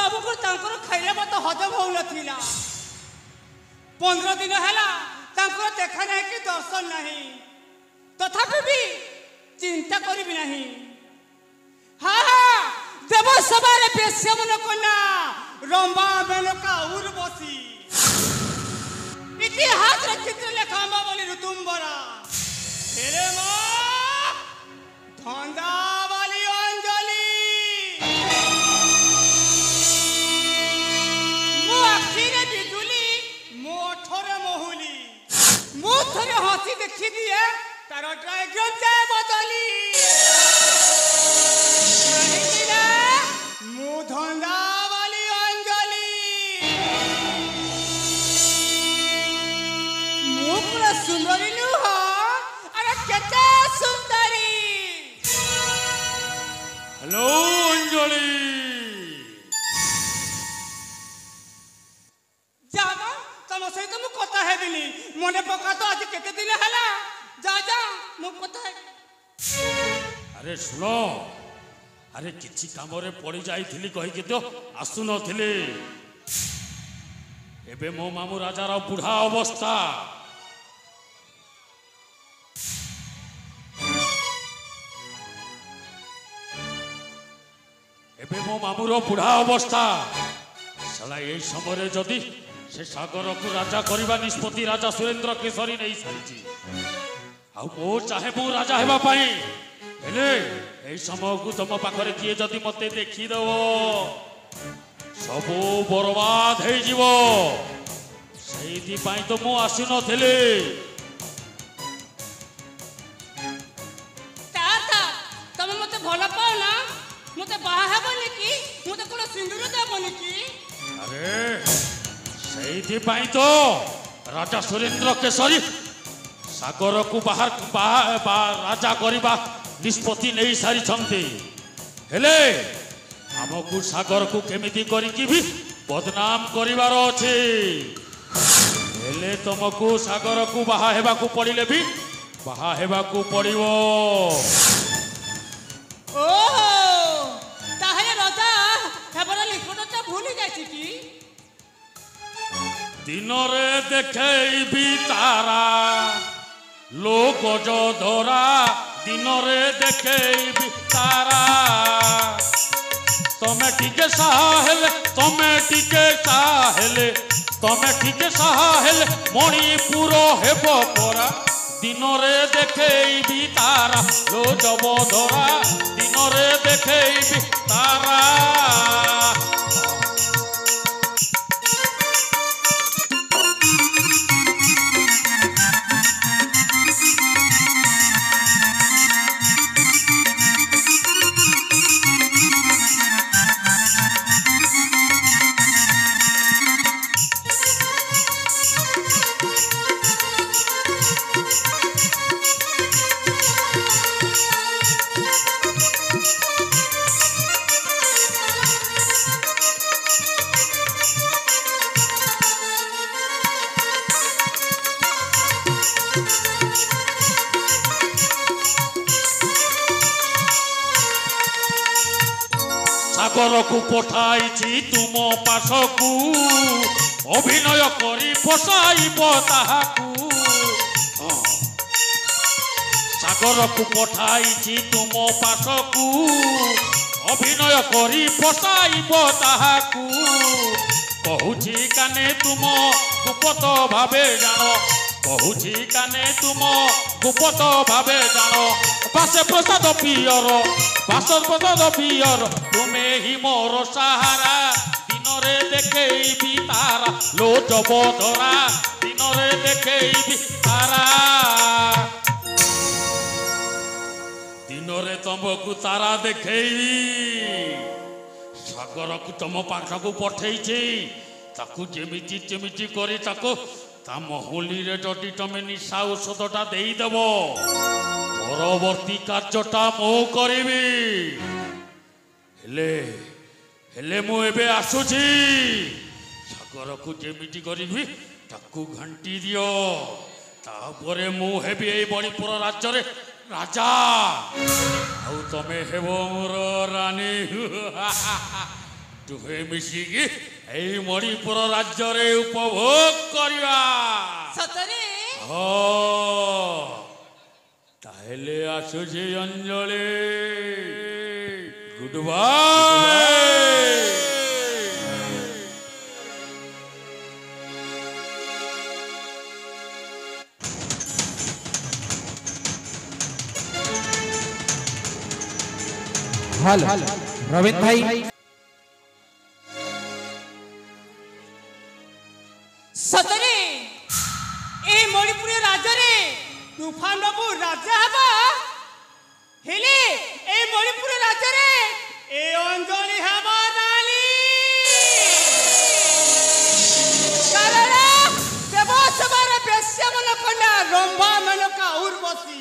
बाबू को खाइले मत हजम हो नथिला 15 दिन हैला देखा नहीं कि दर्शन नहीं तथापि भी चिंता करी नहीं। हाँ हाँ देव सभारे बेश्या मन कन्या रंबा मेनका उर्वशी इतिहास चित्र लेखा बोली ऋतुम्बरा हेरे मां धंदा वाली अंजलि मो आखिरे बिजुली मो ओठरे महुली मो थरे हसी देखी दिए तार ड्राइग्राम जाए बदली मु धंदा वाली अंजलि मु पूरा सुंदरी नुह अरे केते सुंदरी। हेलो अंजलि जाना तुम सहित मु कथा हेबिनी मने पका तो आज केते दिन हला जा जा मु कथा अरे सुनो अरे किछि काम रे पड़ी जाइथिली कहि के तो आसु नथिली एबे मो मामू राजार बुढ़ा अवस्था एबे मो मामूर बुढ़ा अवस्था साला यही समय जदि से सागर को राजा करवा निष्पत्ति राजा सुरेंद्र केशरी नहीं सारी आ चाहे मु राजा हेबा पाई हेले ए समय को तुम पाखरे किए जदि मते देखिदेव सबू बर्बाद हो जीव से तो मु आसी नथिली तुम मते भल पाओ ना मते बाहा हेबनी कि मते कोन सिंदूर देबनी कि अरे से तो राजा सुरेंद्र केशरी सागर को बाहर राजा करवा निष्पत्ति नहीं सारी हेले आमको सागर को केमिति करिकी भी बदनाम करिवार अछि हेले तुमको सागर को बाहा हेबा को पड़िले भी बाहा हेबा को पड़िवो। ओहो ताहे राजा हेबर लिखनटा भूली जायछि कि दिन रे देखैबी तारा लोक जो धरा दिन रे देखैबी तारा तमे टिके साहेले तमे टिके साहेले तमे टिके साहेले मणिपुर हेबो परा दिन रे देखैबी तारा लो जब धरा दिन रे देखैबी तारा। सागर को पठाई तुम पाशकू अभिनय करी फसाइब ताहाकू सागर को पठाई तुम पाशकू अभिनय करी फसाइब ताहाकू कहूची काने तुम गुप्त भावे जान कहूची काने तुम गुप्त भावे जान पासे प्रसाद पियर पास प्रसाद पियर तुम्हें ही मोर सहारा दिन रे देखैबी तारा लो जब धरा दिन रे देखैबी तारा दिन रे तुमको तारा देखैबी सागर को तुम पाखक पठेइछि ताकू जेमिति जेमिति करी ताकू ता महुली रे जदि तुम निशा औषधटा देदेव परवर्ती कार्यटा मु करी हेले मु एबे आसुची सागर को जेमिति करी ताकू घंटी दियो तापरे मु हेबी ए मणिपुर राज्य रे राजा आउ तमे हेबो मोर रानी दुहे मिशिकी एई मणिपुर राज्य रे उपभोग करिवा सतरे हो ताहेले आसुची Anjali good bye hello Ravindra भाई सतरे ए मणिपुर राज्य रे तूफान बाबू राजा हबा हेले ए मणिपुर राज्य रे ए अंजलि हबा नाली कारण देवसभार बेश्या मन कन्या रंभा मेनका उर्वशी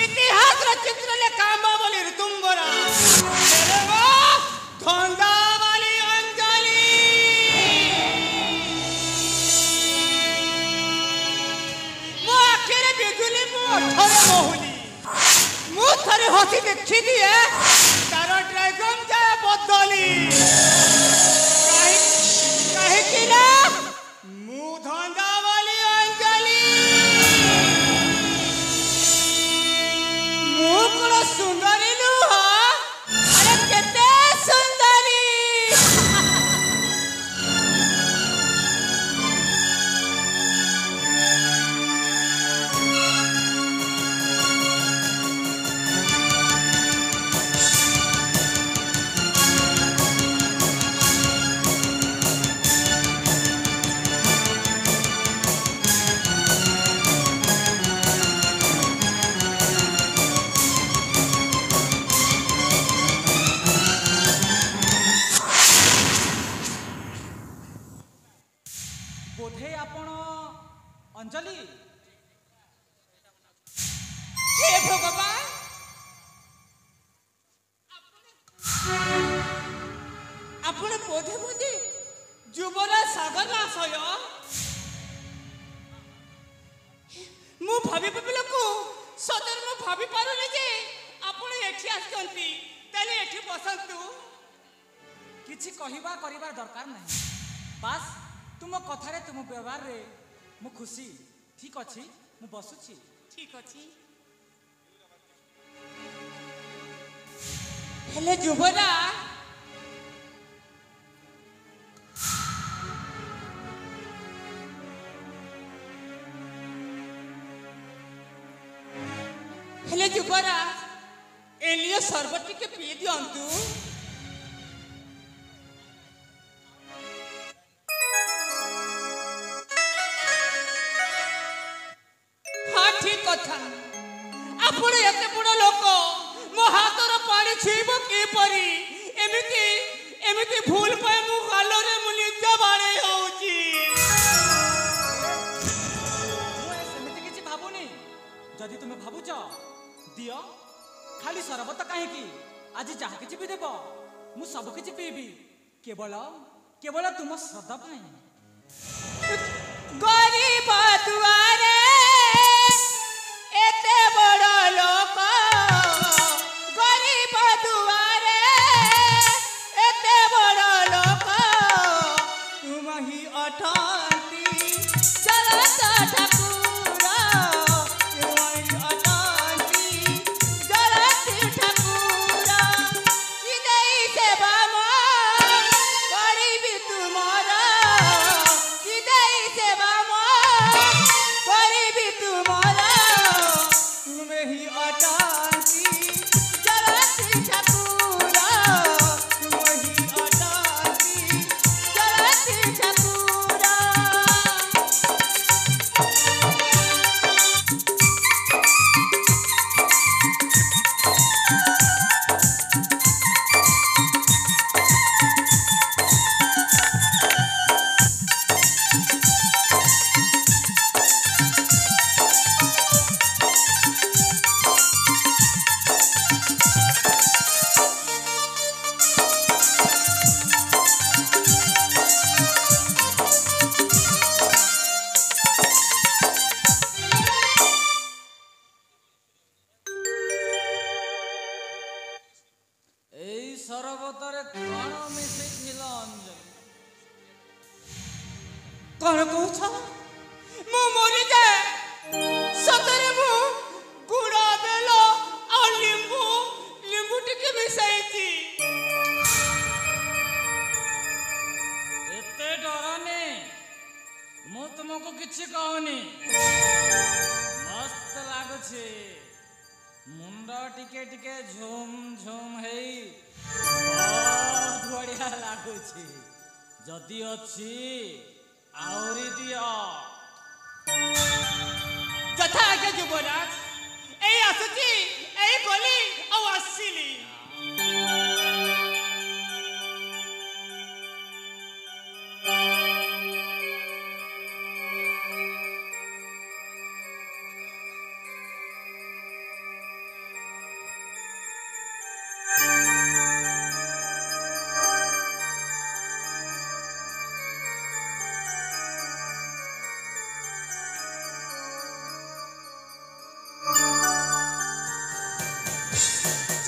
इतिहास रे चित्र ले कामा बोली ऋतुंबरा धंधा वाली अंजलि मो आखिरे बिजुली मो ठरे मोहुली मु थरे हसी देखी दिए तार ड्रैगन जाए बदली कहीं कि ना मु धंधा वाली अंजलि मु कोन सुंदरी नुह अरे केते सुंदरी बोधे आपण अंजलि हे भगवान आपण बोधे बोधे जुबराज सागर नाशय मु भाबी लोक सदर मु भाबी पारुनी जे आपण एठी आछंती ताले एठी बसंतु किछि कहिबा करिबा दरकार नाही बास तुम कथारे तुम व्यवहार रे मु खुशी ठीक अछि मु बसुछि ठीक अछि हेले जुबरा हेले जुबरा एलियो सरबती के पी दियंतु ठीक कथा आपण एते बड़ लोक मो हाथर पानी छीब किपरि एमिति एमिति भूल पाए मु गालो रे मु निज बाड़े होउची मु सेमिति किछि भाबुनी जदि तुमे भाबुछ दियो खाली सरबत काहे की आज जहा किछि भी देबो मु सब किछि पीबी केवल केवल तुम सदा पाई गरीब दुआरे एते बड़ लोक गरीब दुआरे एते बड़ लोक तुम ही अठंती चलत ठाकुर तुम ही अठंती चलत ठाकुर कि देई सेवा मो करिबी तुमरा कि देई सेवा मो करिबी तुमरा तुम्हें ही अटांती जलती ठाकुर तुम्हें ही अटांती जलती ठाकुर कौन कौछ मु मरी जाए सतरे मु गुड़ा बेलो और नींबू नींबू टिके मिसाई थी एते डरनी मु तुमको किछि कहनी मस्त लागुछे मुंड टिके टिके झुम झुम हेई बहुत बढ़िया लागुछे जदि अछि आउरी दियो जथा आगे युवराज ए आसुची ए गली औ आसीली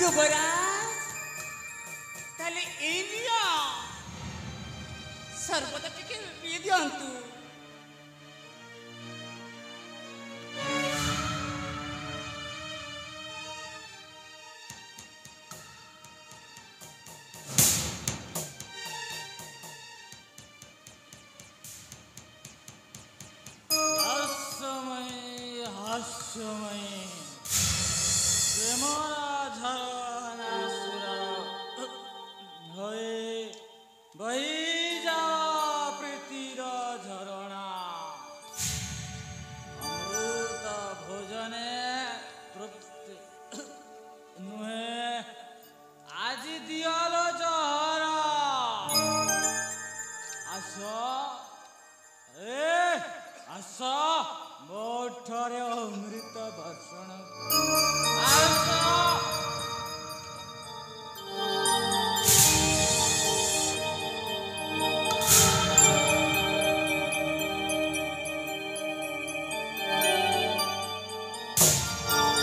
युवराज ताले एलिया सर्वदा टिके पी दियंतु हास्यमय प्रेमरा झरना सुर होए बही जा प्रीतिर झरणा अमृत भोजने तृप्ति नुहे आज दियालो जहरा आस आस मोठरे अमृत भर्षण आस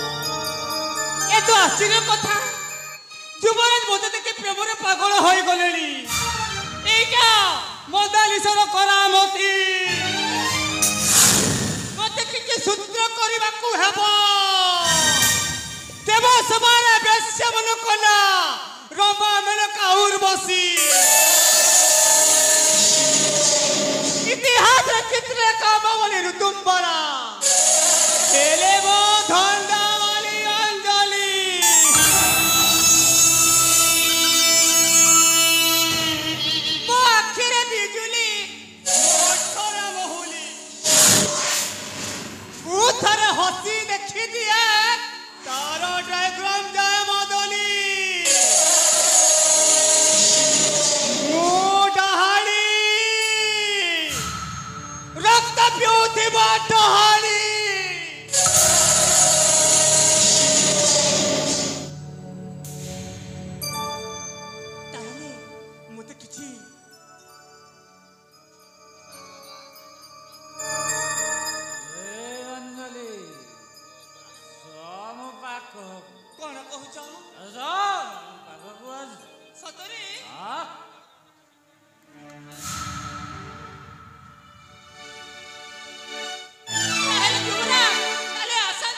ए तो आश्चर्य कथा युवराज मते देखे प्रेमरे पागल होई गलेली एका मोदालिसर करामती मते किछि सूत्र करिबाकू हेबो देव समान बेश्या मन कला रंबा मेल काउर बसी इतिहास चित्र कामवली ऋतुंबरा खेले वो धंडा वाली अंजलि मो आखिरे बिजुली मोठरा महुली उथरे हसी देखी दिए तारो डायग्राम जाए मदली डहाड़ी रक्त पिउथिबा डहाड़ी ताले मते किछि अंजलि सोम पाक कोन कहूछ सतरे ताले युवराज ताले आसन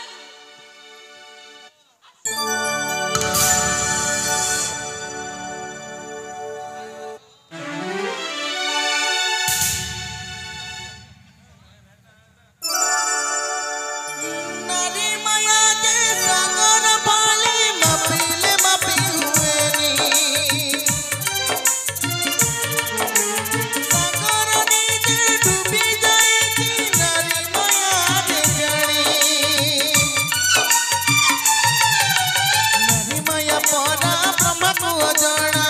नारी माया के सागर पाली मपिले मपी हुएनी सागर नीचे डूबी जाएगी नारी माया रे जानी नारी माया परा ब्रह्म को अजाना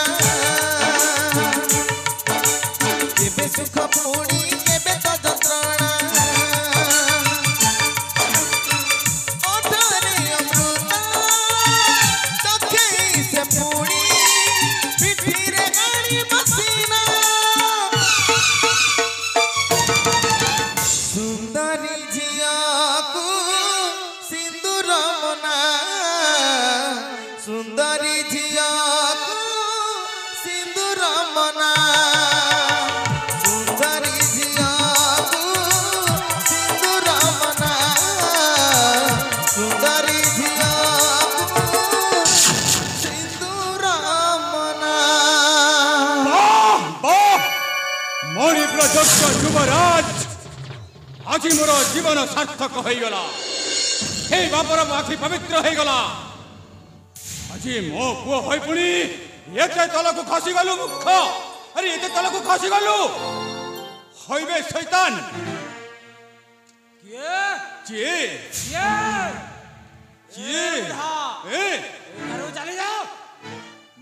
केबे सुख पूरी केबे तो जंत्रणा ओठरे अमृत चखे से पूरी पिठीरे गाड़ी बसीना सुंदरी झिया को सिंदूर मना सुंदरी झिया को सिंदूर मना सुंदरी मणिपुर दक्ष युवराज आज मोर जीवन सार्थक हो गला हे बापर आखि पवित्र हो गला आज मो पुओ होई पुणी एते तलक खसी गलु मुख अरे एते तलक खसी गलु होइबे शैतान किए जे किए ए घरो चले जाओ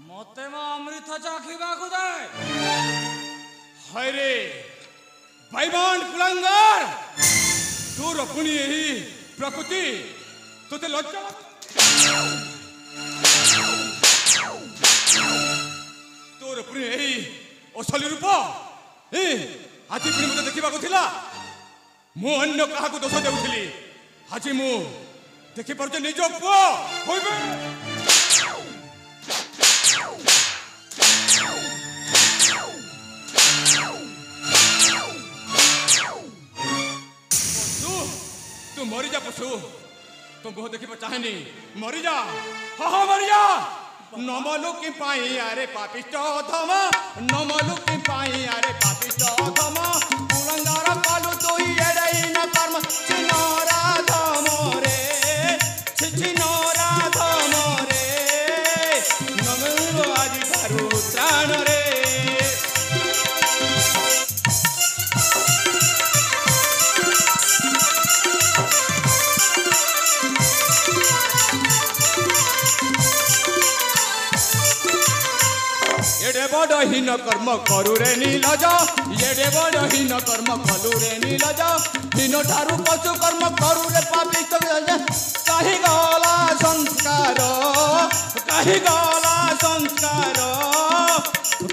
मते म अमृत चाखिबा को दे हाय रे बैमान कुलंगार तोर पुणी ही प्रकृति तोते लज्जा तोर पुणी ही असली रूप ए आज पुणी मते देखिबा को थिला मु अन्य काहा को दोष देउथिली आज मु देखि परजे निज पुओ होइबे तू मरी जा पशु तो मुह देखिबा चाहेनी मरी जा हा मरी जा नमलु कि पाई अरे पापिष्ट धम नमलु कि पाई अरे पापिष्ट धम कुलंगार कालु तोई एड़ई न कर्म छिनोरा धम रे छिनोरा धम रे नमलु आज तारु त्राण रे एडे बड़ हीन कर्म करू रे नीलज एडे बड़ हीन कर्म करू रे नीलज हीन ठारू पशु कर्म करू रे पापिष्ट कहीं गला संस्कार कहीं गला संस्कार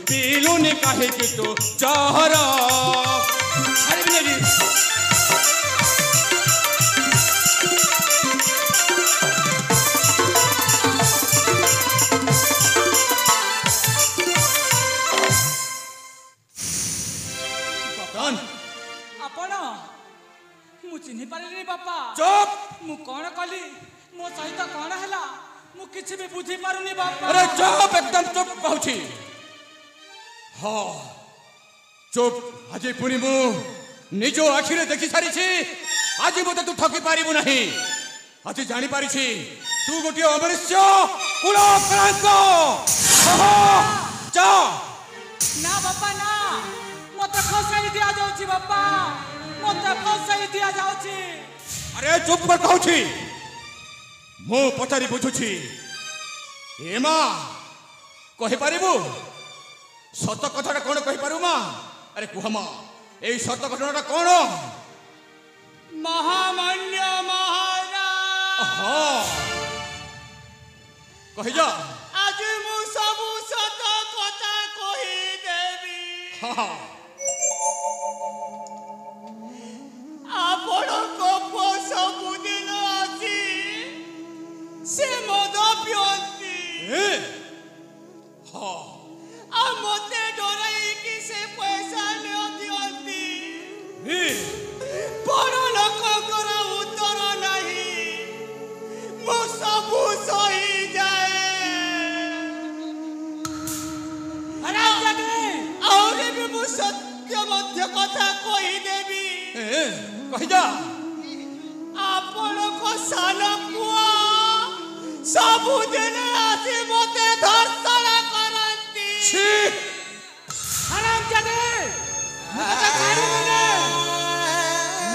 पीलुनी कहीं कि तू जहर आपण मु चिन्हि पारिनी बापा चुप मु कौन कली मो सहित कौन हैला मु किछि भी बुझी पारुनी बापा अरे चुप एकदम चुप कहूची हाँ चुप आज पुणी मु निज आखिरे देखि सारी आज मत तू ठकी पारिबु नहीं आज जानी पारी तू गोटे अमृष्य कुलक्रांत जा ना बापा ना मते खसाई दिया जाउची बापा मते खसाई दिया जाउची अरे चुप कर कहूची मु पचारि बुझुची एमा कहि पारिबु सत कथाटा कोन कहि पारु मा अरे कुह मा ए सत घटनाटा कोन महामान्य महाराज हाँ कहि जा आज मु सबु सत कथा कहि देबी हाँ ଆପଣଙ୍କ ପୁଅ ସବୁଦିନ ଆସି ସେ ମଦ ପିଅନ୍ତି ଆଉ ମୋତେ ଡରାଇକି ସେ ପଇସା ଦିଅନ୍ତି ବଡ଼ ଲୋକଙ୍କର ଉତ୍ତର ନାହିଁ ମୁଁ ସବୁ ସହିଯାଏ ଆହୁରି ବି ମୁଁ ସତ୍ୟ ମଧ୍ୟ କଥା କହିଦେବି कहि जा ଆପଣଙ୍କ ସାନ ପୁଅ ସବୁଦିନ ଆସି ମୋତେ ଧର୍ଷଣ କରନ୍ତି छी हराम जादे मुझे फाड़ी दे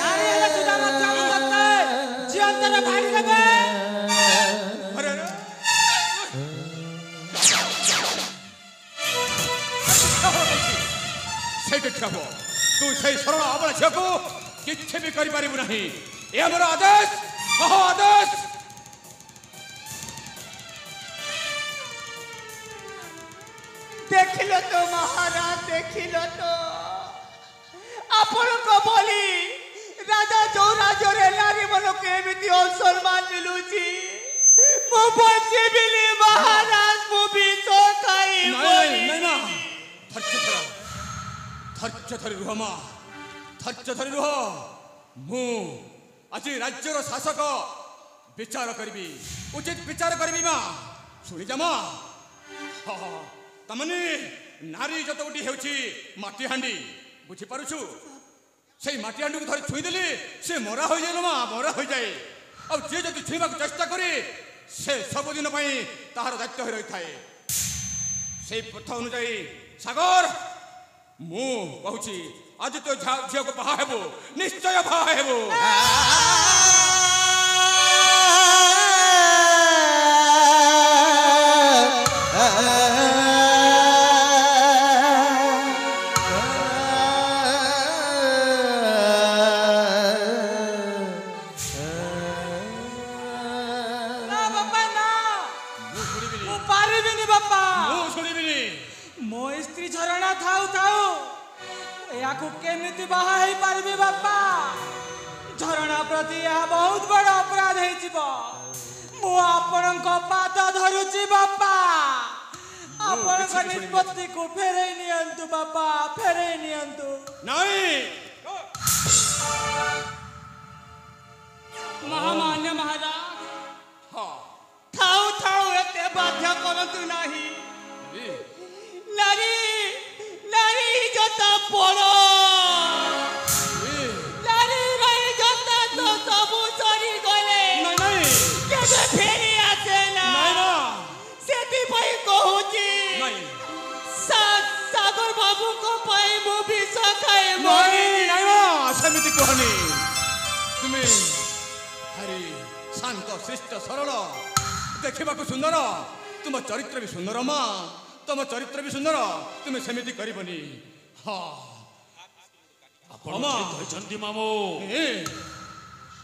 नारी हेले सुधा मत मत जीवंतर फाड़ी देबे अरे से देखबो तू से सरल अबला छको किछि भी करि पारिबु नहीं ए हमर आदेश कहो आदेश ଦେଖିଲ ତ ମହାରାଜ ଦେଖିଲ ତ ଆପଣଙ୍କ ଭଳି ରାଜା ଯୋଉ ରାଜ୍ୟରେ ନାରୀ ମାନଙ୍କୁ ଏମିତି ଅସମ୍ମାନ ମିଳୁଛି ମୁଁ ବଞ୍ଚିବିନି ମହାରାଜ ମୁଁ ବିଷ ଖାଇବି ना धैर्य धरी रुह मा धैर्य धरी रुह मु आज राज्यर शासक विचार करी उचित विचार करी मा शुणी जा मा तमने नारी जत गोटी हेउछि माटी हांडी বুঝি পারুছু সেই মাটি হাঁড়িকে ধরে ছুঁই দেলি সে মরা হয়ে যায় মা মরা হয়ে যায় আর যে যদি ছুঁইବାକୁ চেষ্টা করে সে ସବୁଦିନ ପାଇଁ ତାହାର ଦାୟିତ୍ୱ ହୋଇ ରହିଥାଏ সেই প্রথা অনুযায়ী সাগর ମୁଁ କହୁଛି ଆଜି ତୋ ଝିଅକୁ ବାହା ହେବୁ ନିଶ୍ଚୟ ବାହା ହେବୁ ନା ବାପା ନା ମୁଁ ପାରିବିନି ବାପା ମୁଁ ଶୁଣିବିନି ମୋ ସ୍ତ୍ରୀ ଝରଣା ଥାଉ ଥାଉ ଏହାକୁ କେମିତି ବାହା ହେଇପାରିବି ବାପା ଝରଣା ପ୍ରତି ଏହା ବହୁତ ବଡ଼ ଅପରାଧ ହେଇଯିବ ମୁଁ ଆପଣଙ୍କ ପାଦ ଧରୁଛି ବାପା ଆପଣଙ୍କ ନିଷ୍ପତ୍ତିକୁ ଫେରେଇ ନିଅନ୍ତୁ ବାପା ଫେରେଇ ନିଅନ୍ତୁ ନାଇଁ ମହାମାନ୍ୟ ମହାରାଜ ହଁ ଥାଉ ଥାଉ ଏତେ ବାଧ୍ୟ କରନ୍ତୁ ନାହିଁ ନାରୀ ନାରୀ ଇଜ୍ଜତ ପଡ଼ ନାରୀର ଇଜ୍ଜତ ତ ସବୁ ସରିଗଲେ ନାଇଁ କେବେ ଫେରି ଆସେ ନା ସେଥିପାଇଁ କହୁଛି ସାଗର ବାବୁଙ୍କ ପାଇଁ ମୁଁ ବିଷ ଖାଏ ସେମିତି କହନି ତୁମେ ଭାରି ଶାନ୍ତ ଶିଷ୍ଟ ସରଳ ଦେଖିବାକୁ ସୁନ୍ଦର ତୁମ ଚରିତ୍ର ବି ସୁନ୍ଦର ମା ତୁମ ଚରିତ୍ର ବି ସୁନ୍ଦର ତୁମେ ସେମିତି କରିବନି ହଁ ଆପଣ ଠିକ୍ କହିଛନ୍ତି ମାମୁ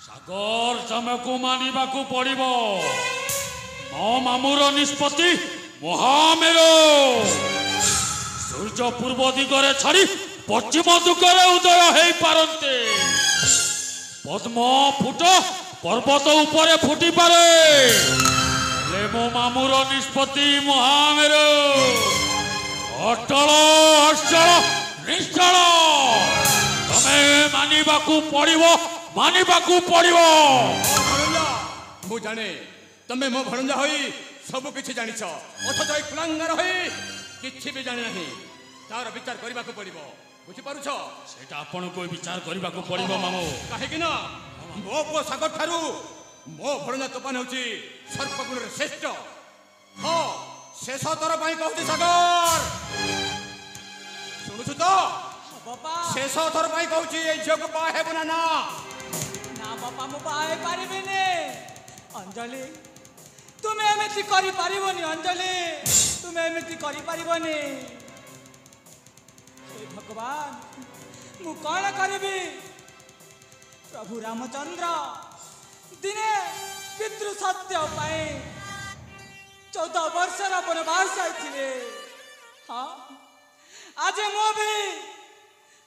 ସାଗର ତମକୁ ମାନିବାକୁ ପଡ଼ିବ ମୋ ମାମୁର ନିଷ୍ପତ୍ତି ମହାମେର ସୂର୍ଯ୍ୟ ପୂର୍ବ ଦିଗରେ ଛାଡ଼ି ପଶ୍ଚିମ ଦିଗରେ ଉଦୟ ହେଇପାରନ୍ତି ପଦ୍ମ ଫୁଟ ପର୍ବତ ଉପରେ ଫୁଟିପାରେ ହେଲେ ମୋ ମାମୁର ନିଷ୍ପତ୍ତି ମହାମେର ଅଟଳ ଅଚଳ ନିଶ୍ଚଳ ତମେ ମାନିବାକୁ ପଡ଼ିବ ଭଣଞ୍ଜା ମୁଁ ଜାଣେ ତମେ ମୋ ଭଣଞ୍ଜା ହୋଇ ସବୁ କିଛି ଜାଣିଛ ଅଥଚ ଏଇ କୁଳାଙ୍ଗାର ହୋଇ କିଛି ବି ଜାଣି ନାହିଁ ତାର ବିଚାର କରିବାକୁ ପଡ଼ିବ ବୁଝିପାରୁଛ ସେଟା ଆପଣଙ୍କୁ ବିଚାର କରିବାକୁ ପଡ଼ିବ ମାମୁ କାହିଁକି ନା ମୋ ପୁଅ ସାଗର ଠାରୁ ମୋ ଭଣଞ୍ଜା ତୋପାନ ହେଉଛି ସର୍ପଗୁଣରେ ଶ୍ରେଷ୍ଠ ହଁ ଶେଷ ଥର ପାଇଁ କହୁଛି ସାଗର ଶୁଣୁଛୁ ତ ବାପା ଶେଷ ଥର ପାଇଁ କହୁଛି ଏଇ ଝିଅକୁ ବାହା ହେବୁ ନା ନା ନା ବାପା ମୁଁ ବାହା ହେଇପାରିବିନି ଅଞ୍ଜଳି ତୁମେ ଏମିତି କରିପାରିବନି ଅଞ୍ଜଳି ତୁମେ ଏମିତି କରିପାରିବନି ହେ ଭଗବାନ ମୁଁ କ'ଣ କରିବି ପ୍ରଭୁ ରାମଚନ୍ଦ୍ର ଦିନେ ପିତୃ ସତ୍ୟ ପାଇଁ 14 ବର୍ଷର ବନବାସ ଯାଇଥିଲେ ହଁ ଆଜି ମୁଁ ବି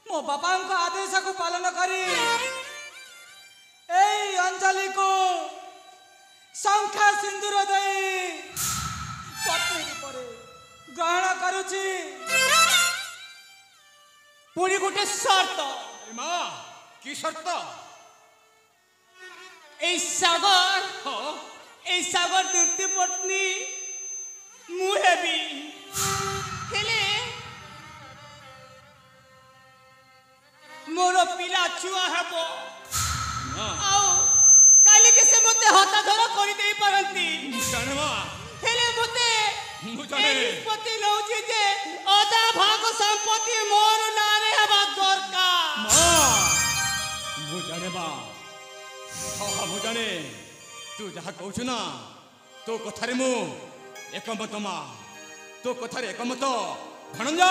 ମୋ ବାପାଙ୍କ ଆଦେଶକୁ ପାଳନ କରି ଏଇ ଅଞ୍ଜଳିକୁ ଶଙ୍ଖା ସିନ୍ଦୁର ଦେଇ ପତ୍ନୀ ରୂପରେ ଗ୍ରହଣ କରୁଛି ପୁଣି ଗୋଟେ ସର୍ତ୍ତ ମା କି ସର୍ତ୍ତ এই সাগর তৃতীয় পত্নী মু হেবি হেলে মোর পিলা ছুয়া হব আও কালিকে সে মতে হতাধর করে দেই পারନ୍ତି জানে মা হেলে মতে ମୁଁ ଜାଣେ নিষ্পত্তি নউছি যে অধা ভাগ সম্পত্তি মোর নারে হবা দরকার ମା ମୁଁ ଜାଣେ ମା ହଁ ମୁଁ ଜାଣେ ତୁ ଯାହା କହୁଛୁ ନା ତୋ କଥାରେ ମୁଁ ଏକମତ ମା ତୋ କଥାରେ ଏକମତ ଭଣଞ୍ଜା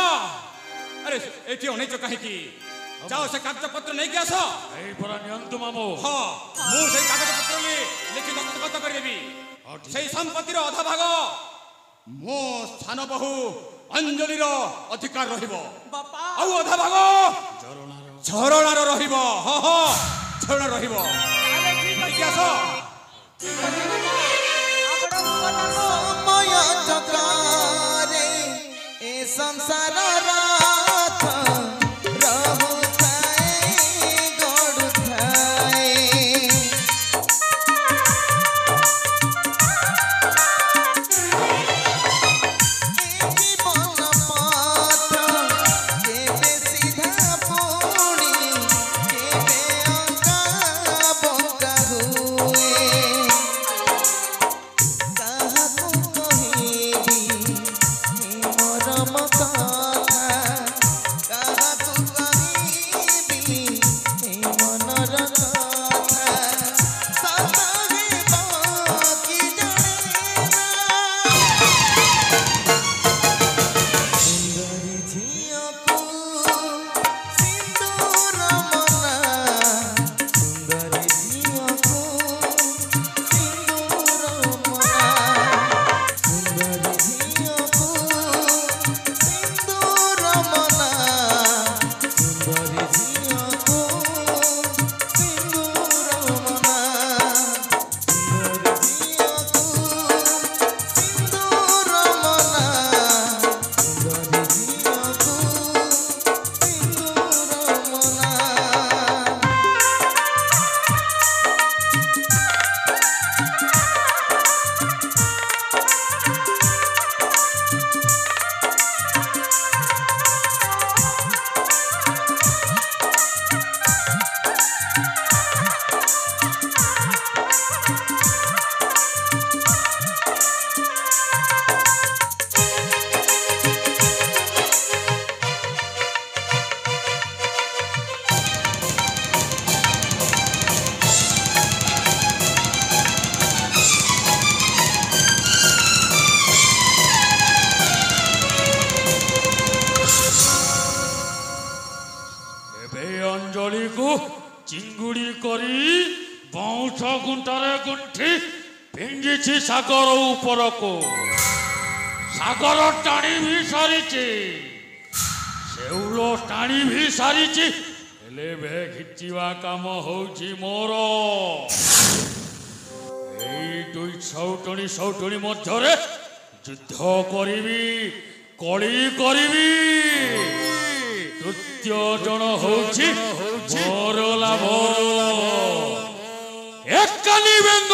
ଆରେ ଏଠି ଅନେଇଛ କାହିଁକି ଯାଅ ସେ କାଗଜପତ୍ର ନେଇକି ଆସ ଏଇ ପରା ନିଅନ୍ତୁ ମାମୁ ହଁ ମୁଁ ସେଇ କାଗଜପତ୍ରରେ ଲେଖି ଦସ୍ତଖତ କରିଦେବି ସେଇ ସମ୍ପତ୍ତିର ଅଧା ଭାଗ ମୋ ସ୍ଥାନ ବହୁ ଅଞ୍ଜଳିର ଅଧିକାର ରହିବ ବାପା ଆଉ ଅଧା ଭାଗ ଝରଣାର ରହିବ ହଁ ହଁ ଝରଣା ରହିବ ନେଇକି ଆସ ସମୟ ଚକ୍ରରେ ଏ ସଂସାର ରଥ ରହୁଥାଏ ଗଡୁଥାଏ ଏ ଜୀବନ ପଥ କେବେ ସିଧା ଏବେ ଅଞ୍ଜଳିକୁ ଚିଙ୍ଗୁଡ଼ି କରି ବାଉଁଶ ଗୁଣ୍ଠରେ ଗୁଣ୍ଠି ଫିଙ୍ଗିଛି ସାଗର ଉପରକୁ। ସାଗର ଟାଣି ବି ସାରିଛି, ଶେଉଳ ଟାଣି ବି ସାରିଛି, ହେଲେ ଏବେ ଘିଚିବା କାମ ହଉଛି ମୋର। ଏଇ ଦୁଇ ସଉଟୁଣୀ ମଧ୍ୟରେ ଯୁଦ୍ଧ କରିବି, କଳି କରିବି। ତୃତୀୟ ଜଣ ହଉଛି ମୋର ଲାଭ। ଏକାନି ବେଙ୍ଗ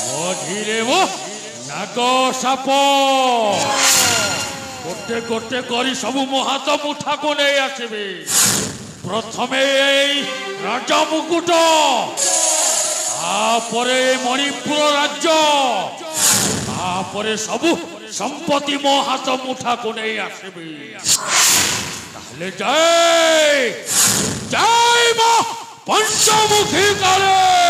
ମଝିରେ ମୋ ନାଗ ସାପ। ଗୋଟେ ଗୋଟେ କରି ସବୁ ମୋ ହାତ ମୁଠାକୁ ନେଇ ଆସିବି। ପ୍ରଥମେ ଏଇ ରାଜା ମୁକୁଟ, ତାପରେ ମଣିପୁର ରାଜ୍ୟ, ତାପରେ ସବୁ ସମ୍ପତ୍ତି ମୋ ହାତ ମୁଠାକୁ ନେଇ ଆସିବି। ତାହେଲେ ଜୟ ମା ପଞ୍ଚମୁଖୀ କାଳେ।